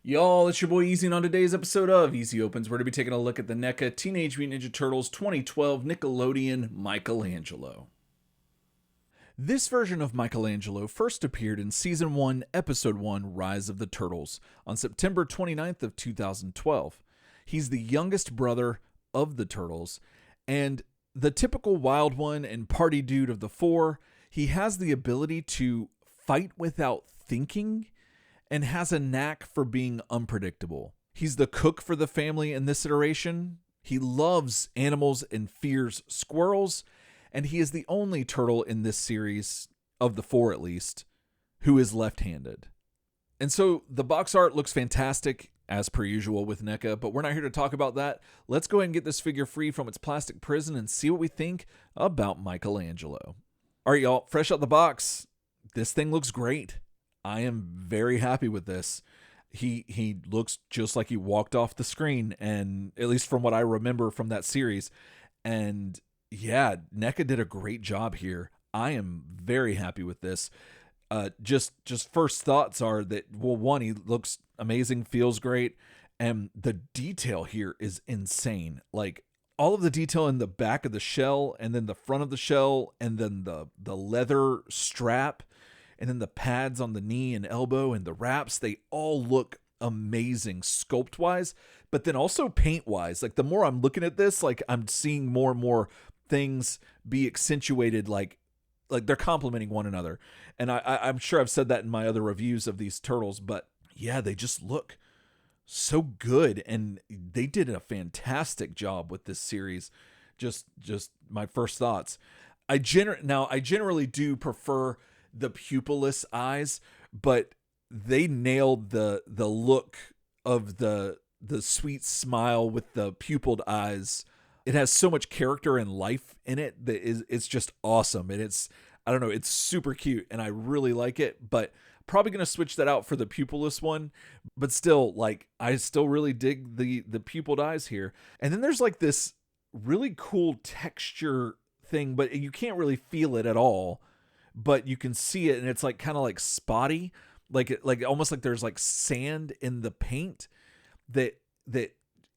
Y'all, it's your boy Easy, and on today's episode of Easy Opens, we're going to be taking a look at the Neca Teenage Mutant Ninja Turtles 2012 Nickelodeon Michelangelo. This version of Michelangelo first appeared in Season 1, Episode 1, Rise of the Turtles, on September 29th of 2012. He's the youngest brother of the Turtles, and the typical wild one and party dude of the four. He has the ability to fight without thinking, and has a knack for being unpredictable. He's the cook for the family in this iteration. He loves animals and fears squirrels, and he is the only turtle in this series, of the four at least, who is left-handed. And so the box art looks fantastic, as per usual with Neca, but we're not here to talk about that. Let's go ahead and get this figure free from its plastic prison and see what we think about Michelangelo. All right, y'all, fresh out the box, this thing looks great. I am very happy with this. He looks just like he walked off the screen, and at least from what I remember from that series. And yeah, Neca did a great job here. I am very happy with this. Just first thoughts are that, well, one, he looks amazing, feels great, and the detail here is insane. Like all of the detail in the back of the shell, and then the front of the shell, and then the leather strap, and then the pads on the knee and elbow and the wraps, they all look amazing sculpt-wise, but then also paint-wise. Like the more I'm looking at this, like I'm seeing more and more things be accentuated, like they're complementing one another. And I'm sure I've said that in my other reviews of these turtles, but yeah, they just look so good, and they did a fantastic job with this series. Just my first thoughts. I generally do prefer the pupilless eyes, but they nailed the look of the sweet smile with the pupilled eyes. It has so much character and life in it that it's just awesome. And it's super cute, and I really like it, but probably going to switch that out for the pupilless one. But still, like, I still really dig the pupilled eyes here. And then there's like this really cool texture thing, but you can't really feel it at all. But you can see it, and it's like kind of like spotty, like almost like there's like sand in the paint that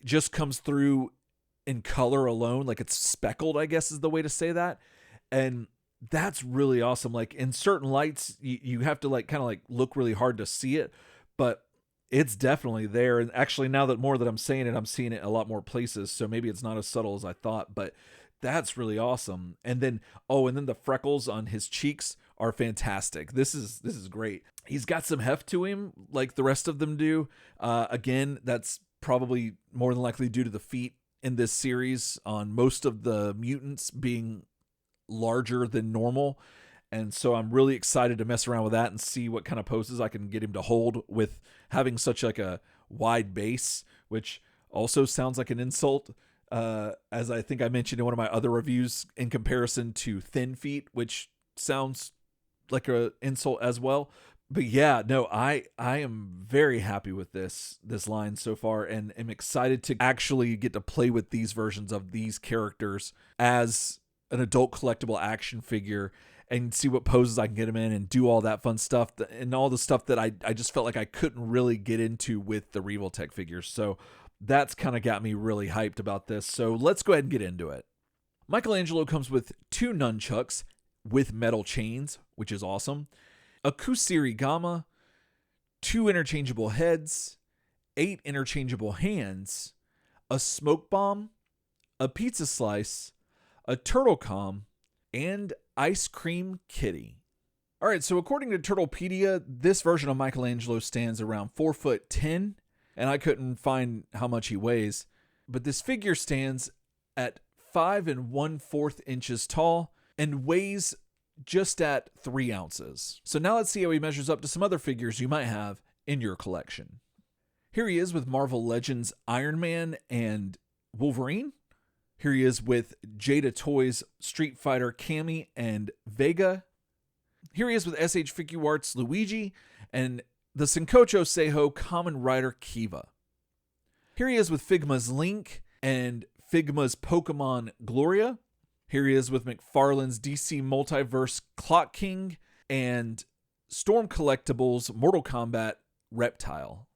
just comes through in color alone, like it's speckled, I guess is the way to say that. And that's really awesome. Like in certain lights, you have to like kind of like look really hard to see it, but it's definitely there. And actually, now that I'm saying it, I'm seeing it a lot more places, so maybe it's not as subtle as I thought, but that's really awesome. And then the freckles on his cheeks are fantastic. This is great. He's got some heft to him like the rest of them do. Again, that's probably more than likely due to the feet in this series on most of the mutants being larger than normal. And so I'm really excited to mess around with that and see what kind of poses I can get him to hold with having such like a wide base, which also sounds like an insult. As I think I mentioned in one of my other reviews, in comparison to thin feet, which sounds like an insult as well. But yeah, no, I am very happy with this line so far, and am excited to actually get to play with these versions of these characters as an adult collectible action figure and see what poses I can get them in and do all that fun stuff and all the stuff that I just felt like I couldn't really get into with the Revoltech figures. So that's kind of got me really hyped about this. So let's go ahead and get into it. Michelangelo comes with 2 nunchucks with metal chains, which is awesome, a kusarigama, 2 interchangeable heads, 8 interchangeable hands, a smoke bomb, a pizza slice, a turtle com, and ice cream kitty. All right, so according to Turtlepedia, this version of Michelangelo stands around 4'10", and I couldn't find how much he weighs, but this figure stands at 5 1/4 inches tall and weighs just at 3 ounces. So now let's see how he measures up to some other figures you might have in your collection. Here he is with Marvel Legends Iron Man and Wolverine. Here he is with Jada Toys Street Fighter Cammy and Vega. Here he is with SH Figuarts Luigi and the Senkocho Seiho Kamen Rider Kiva. Here he is with Figma's Link and Figma's Pokemon Gloria. Here he is with McFarlane's DC Multiverse Clock King and Storm Collectibles Mortal Kombat Reptile.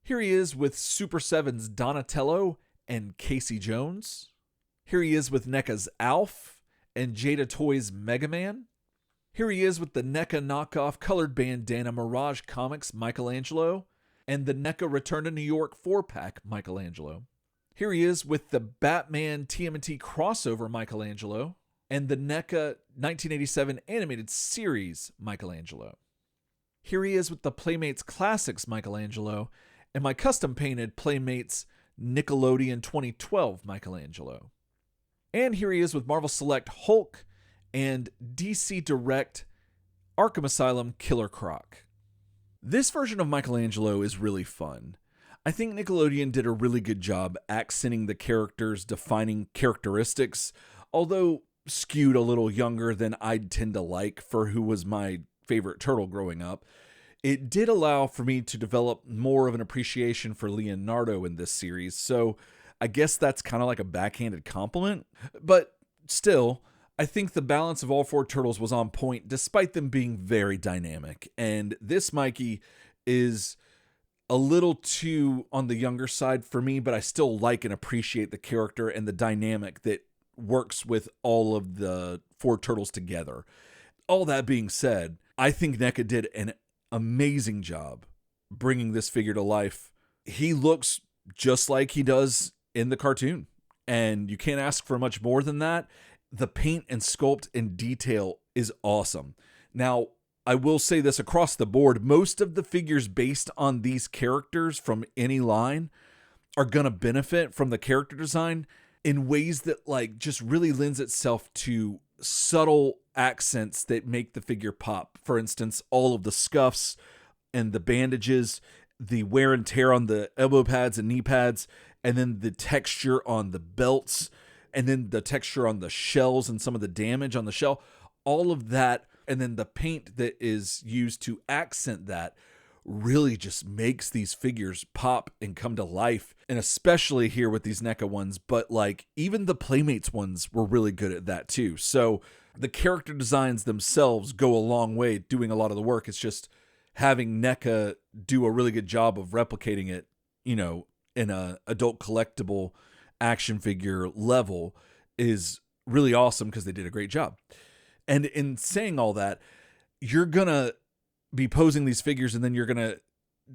Here he is with Super 7's Donatello and Casey Jones. Here he is with NECA's Alf and Jada Toys' Mega Man. Here he is with the NECA knockoff colored bandana Mirage Comics Michelangelo and the NECA Return to New York 4-pack Michelangelo. Here he is with the Batman TMNT crossover Michelangelo and the NECA 1987 animated series Michelangelo. Here he is with the Playmates Classics Michelangelo and my custom painted Playmates Nickelodeon 2012 Michelangelo. And here he is with Marvel Select Hulk and DC Direct Arkham Asylum Killer Croc. This version of Michelangelo is really fun. I think Nickelodeon did a really good job accenting the characters' defining characteristics, although skewed a little younger than I'd tend to like for who was my favorite turtle growing up. It did allow for me to develop more of an appreciation for Leonardo in this series, so I guess that's kind of like a backhanded compliment. But still, I think the balance of all four turtles was on point despite them being very dynamic. And this Mikey is a little too on the younger side for me, but I still like and appreciate the character and the dynamic that works with all of the four turtles together. All that being said, I think NECA did an amazing job bringing this figure to life. He looks just like he does in the cartoon, and you can't ask for much more than that. The paint and sculpt and detail is awesome. Now, I will say this across the board, most of the figures based on these characters from any line are going to benefit from the character design in ways that like just really lends itself to subtle accents that make the figure pop. For instance, all of the scuffs and the bandages, the wear and tear on the elbow pads and knee pads, and then the texture on the belts, and then the texture on the shells and some of the damage on the shell, all of that, and then the paint that is used to accent that really just makes these figures pop and come to life. And especially here with these NECA ones, but like even the Playmates ones were really good at that too. So the character designs themselves go a long way doing a lot of the work. It's just having NECA do a really good job of replicating it, you know, in a adult collectible action figure level is really awesome because they did a great job. And in saying all that, you're going to be posing these figures and then you're going to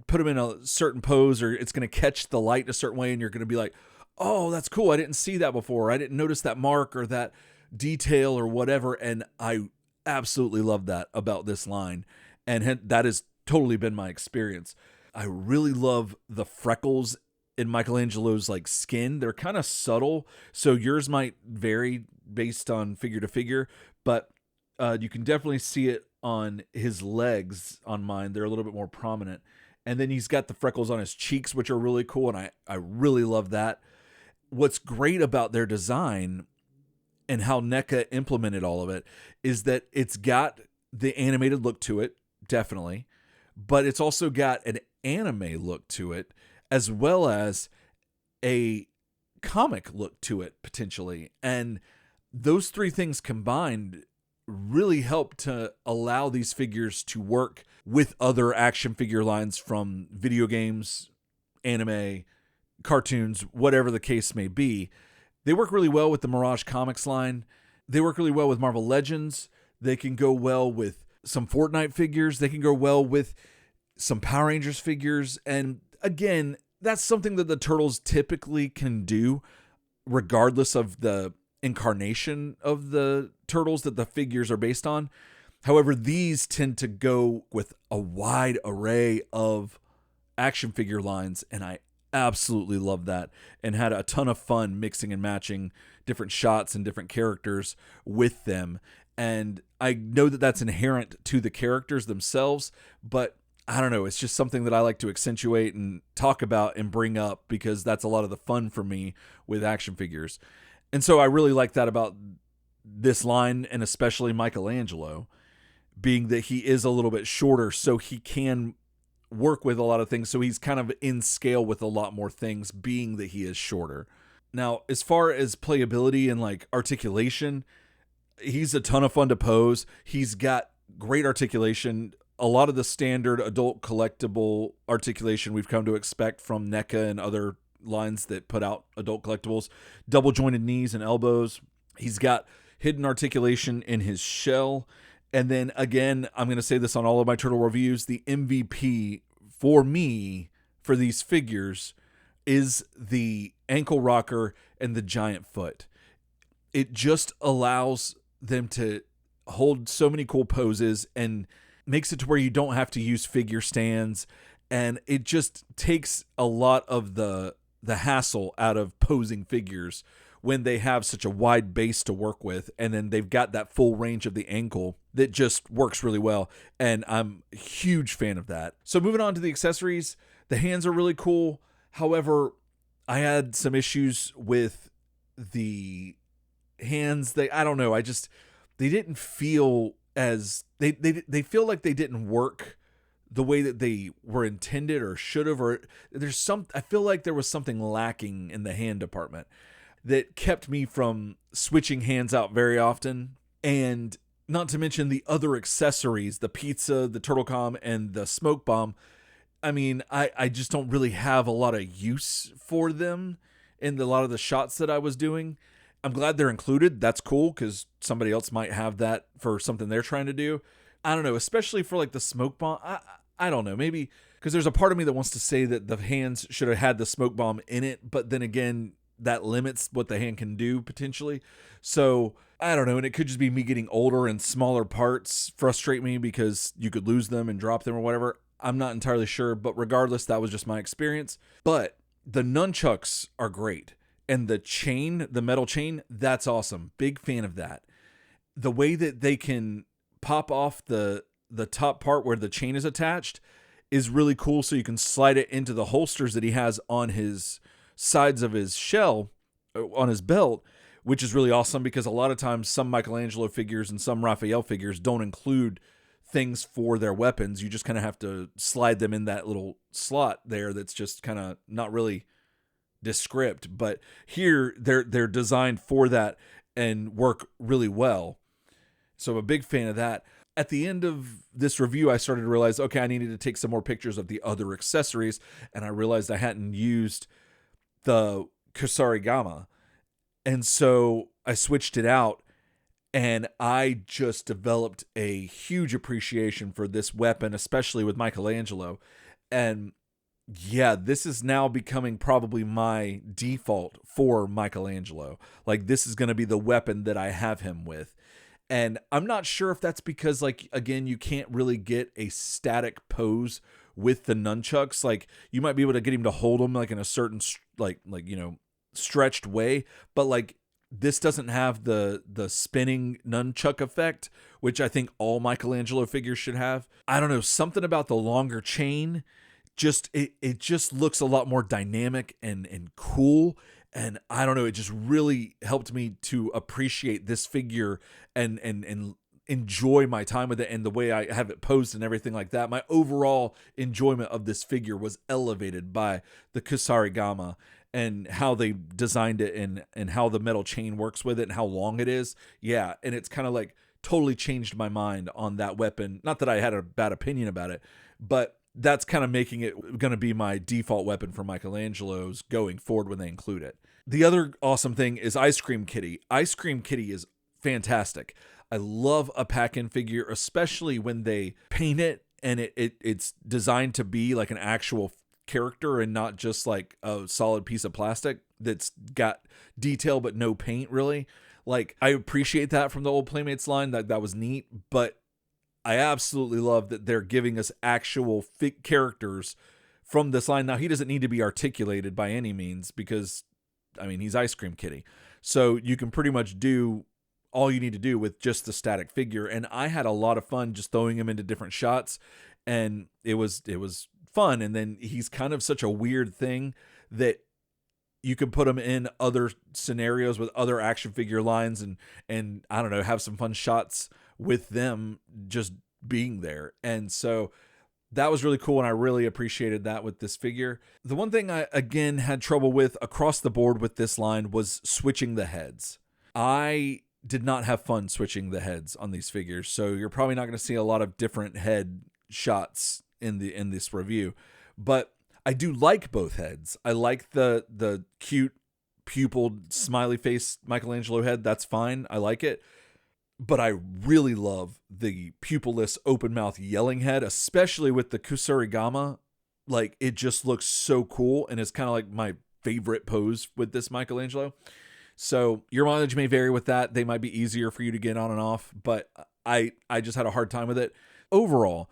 put them in a certain pose, or it's going to catch the light in a certain way and you're going to be like, oh, that's cool. I didn't see that before. I didn't notice that mark or that detail or whatever. And I absolutely love that about this line. And that has totally been my experience. I really love the freckles in Michelangelo's like skin. They're kind of subtle, so yours might vary based on figure to figure, but you can definitely see it on his legs. On mine, they're a little bit more prominent. And then he's got the freckles on his cheeks, which are really cool, and I really love that. What's great about their design and how NECA implemented all of it is that it's got the animated look to it, definitely, but it's also got an anime look to it, as well as a comic look to it, potentially. And those three things combined really help to allow these figures to work with other action figure lines from video games, anime, cartoons, whatever the case may be. They work really well with the Mirage Comics line. They work really well with Marvel Legends. They can go well with some Fortnite figures. They can go well with some Power Rangers figures. And again, that's something that the Turtles typically can do, regardless of the incarnation of the Turtles that the figures are based on. However, these tend to go with a wide array of action figure lines, and I absolutely love that and had a ton of fun mixing and matching different shots and different characters with them. And I know that that's inherent to the characters themselves, but I don't know, it's just something that I like to accentuate and talk about and bring up because that's a lot of the fun for me with action figures. And so I really like that about this line, and especially Michelangelo, being that he is a little bit shorter, so he can work with a lot of things. So he's kind of in scale with a lot more things, being that he is shorter. Now, as far as playability and like articulation, he's a ton of fun to pose. He's got great articulation, a lot of the standard adult collectible articulation we've come to expect from Neca and other lines that put out adult collectibles. Double jointed knees and elbows. He's got hidden articulation in his shell. And then again, I'm going to say this on all of my turtle reviews, the MVP for me for these figures is the ankle rocker and the giant foot. It just allows them to hold so many cool poses and makes it to where you don't have to use figure stands. And it just takes a lot of the hassle out of posing figures when they have such a wide base to work with. And then they've got that full range of the ankle that just works really well. And I'm a huge fan of that. So moving on to the accessories, the hands are really cool. However, I had some issues with the hands. I don't know. They didn't feel as they feel like they didn't work the way that they were intended or should have, or I feel like there was something lacking in the hand department that kept me from switching hands out very often. And not to mention the other accessories, the pizza, the turtle com, and the smoke bomb. I mean, I just don't really have a lot of use for them in a lot of the shots that I was doing. I'm glad they're included. That's cool because somebody else might have that for something they're trying to do. I don't know, especially for like the smoke bomb. I don't know, maybe because there's a part of me that wants to say that the hands should have had the smoke bomb in it, but then again, that limits what the hand can do potentially. So I don't know, and it could just be me getting older and smaller parts frustrate me because you could lose them and drop them or whatever. I'm not entirely sure, but regardless, that was just my experience. But the nunchucks are great. And the chain, the metal chain, that's awesome. Big fan of that. The way that they can pop off the top part where the chain is attached is really cool. So you can slide it into the holsters that he has on his sides of his shell, on his belt, which is really awesome because a lot of times some Michelangelo figures and some Raphael figures don't include things for their weapons. You just kind of have to slide them in that little slot there that's just kind of not really descript, but here they're designed for that and work really well. So I'm a big fan of that. At the end of this review, I started to realize, okay, I needed to take some more pictures of the other accessories, and I realized I hadn't used the Kusarigama, and so I switched it out, and I just developed a huge appreciation for this weapon, especially with Michelangelo. And yeah, this is now becoming probably my default for Michelangelo. Like, this is going to be the weapon that I have him with. And I'm not sure if that's because, like, again, you can't really get a static pose with the nunchucks. Like, you might be able to get him to hold them, like, in a certain, stretched way. But, like, this doesn't have the spinning nunchuck effect, which I think all Michelangelo figures should have. I don't know, something about the longer chain it just looks a lot more dynamic and cool. And I don't know, it just really helped me to appreciate this figure and enjoy my time with it and the way I have it posed and everything like that. My overall enjoyment of this figure was elevated by the Kusarigama and how they designed it and how the metal chain works with it and how long it is. Yeah, and it's kind of like totally changed my mind on that weapon. Not that I had a bad opinion about it, but that's kind of making it going to be my default weapon for Michelangelo's going forward when they include it. The other awesome thing is Ice Cream Kitty. Ice Cream Kitty is fantastic. I love a pack-in figure, especially when they paint it and it's designed to be like an actual character and not just like a solid piece of plastic that's got detail but no paint really. Like, I appreciate that from the old Playmates line. That was neat, but I absolutely love that they're giving us actual characters from this line. Now, he doesn't need to be articulated by any means because, I mean, he's Ice Cream Kitty. So you can pretty much do all you need to do with just the static figure. And I had a lot of fun just throwing him into different shots, and it was fun. And then he's kind of such a weird thing that you can put him in other scenarios with other action figure lines and I don't know, have some fun shots with them just being there. And so that was really cool, and I really appreciated that with this figure. The one thing I, again, had trouble with across the board with this line was switching the heads. I did not have fun switching the heads on these figures, so you're probably not going to see a lot of different head shots in this review, but I do like both heads. I like the cute pupiled smiley face Michelangelo head. That's fine. I like it. But I really love the pupilless open mouth yelling head, especially with the Kusurigama. Like, it just looks so cool, and it's kind of like my favorite pose with this Michelangelo. So your mileage may vary with that. They might be easier for you to get on and off, but I just had a hard time with it. Overall,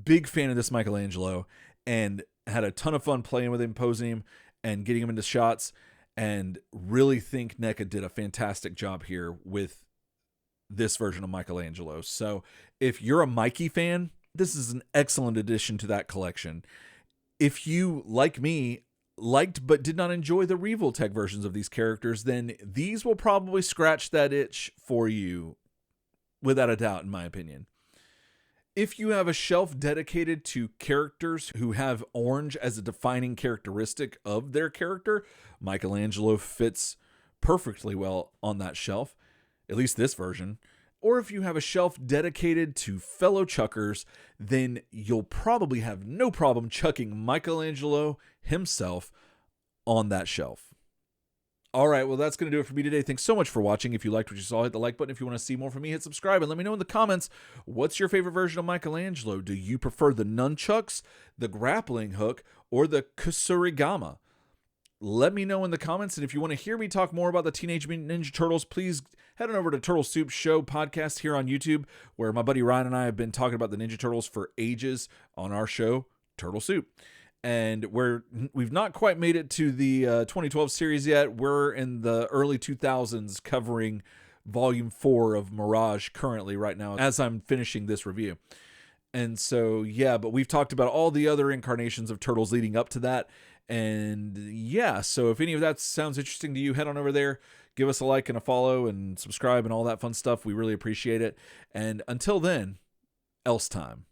big fan of this Michelangelo, and had a ton of fun playing with him, posing him, and getting him into shots, and really think Neca did a fantastic job here with this version of Michelangelo. So if you're a Mikey fan, this is an excellent addition to that collection. If you, like me, liked but did not enjoy the Revoltech versions of these characters, then these will probably scratch that itch for you, without a doubt, in my opinion. If you have a shelf dedicated to characters who have orange as a defining characteristic of their character, Michelangelo fits perfectly well on that shelf, at least this version. Or if you have a shelf dedicated to fellow chuckers, then you'll probably have no problem chucking Michelangelo himself on that shelf. All right, well, that's going to do it for me today. Thanks so much for watching. If you liked what you saw, hit the like button. If you want to see more from me, hit subscribe. And let me know in the comments, what's your favorite version of Michelangelo? Do you prefer the nunchucks, the grappling hook, or the Kusurigama? Let me know in the comments. And if you want to hear me talk more about the Teenage Mutant Ninja Turtles, please head on over to Turtle Soup Show podcast here on YouTube, where my buddy Ryan and I have been talking about the Ninja Turtles for ages on our show, Turtle Soup. And we've not quite made it to the 2012 series yet. We're in the early 2000s covering Volume 4 of Mirage currently right now as I'm finishing this review. And so, yeah, but we've talked about all the other incarnations of Turtles leading up to that. And yeah, so if any of that sounds interesting to you, head on over there, give us a like and a follow and subscribe and all that fun stuff. We really appreciate it. And until then, else time.